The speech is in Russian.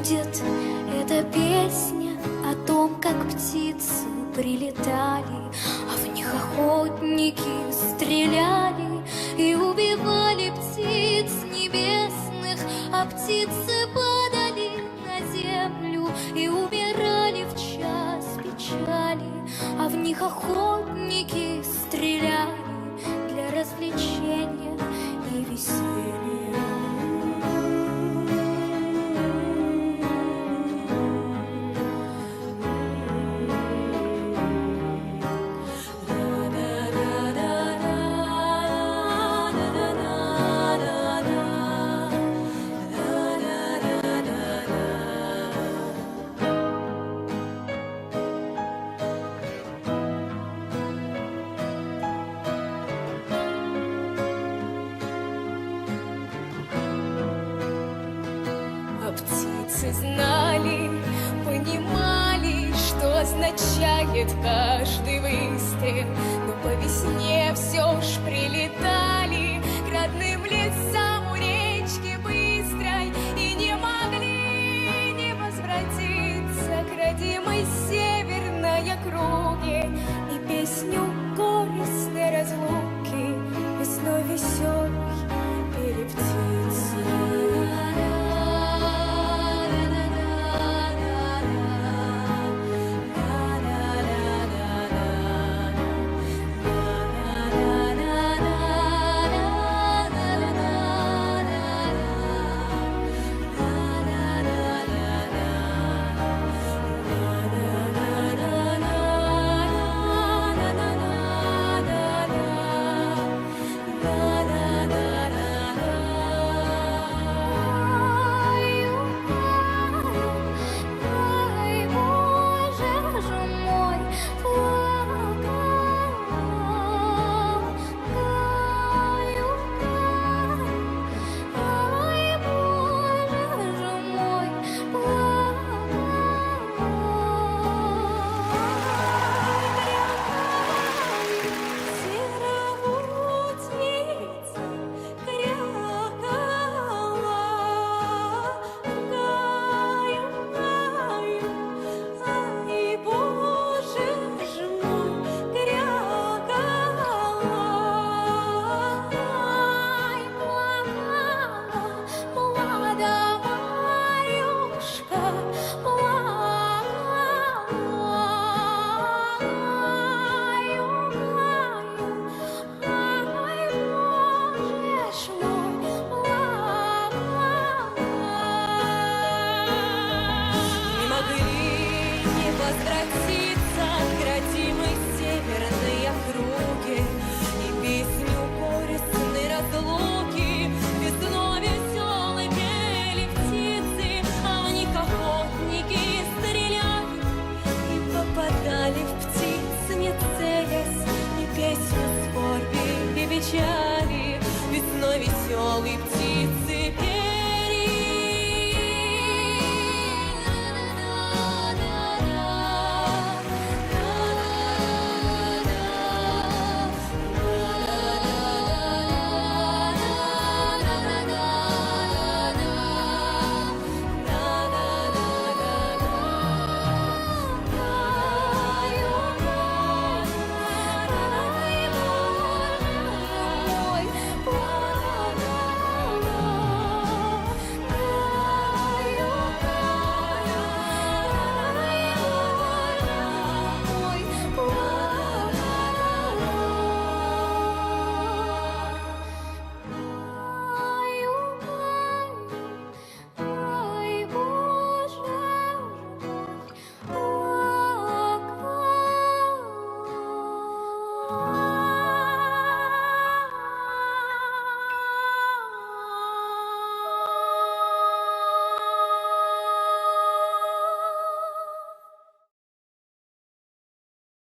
будет эта песня о том, как птицы прилетали, а в них охотники стреляли и убивали птиц небесных, а птицы падали на землю и умирали в час печали, а в них охотники стреляли для развлечения и веселья. Птицы знали, понимали, что означает каждый выстрел, но по весне все ж прилетали к родным лесам у речки быстрой и не могли не возвратиться к родимой северной округе и песню горестной разлуки весной веселой пели птицы. Возвратить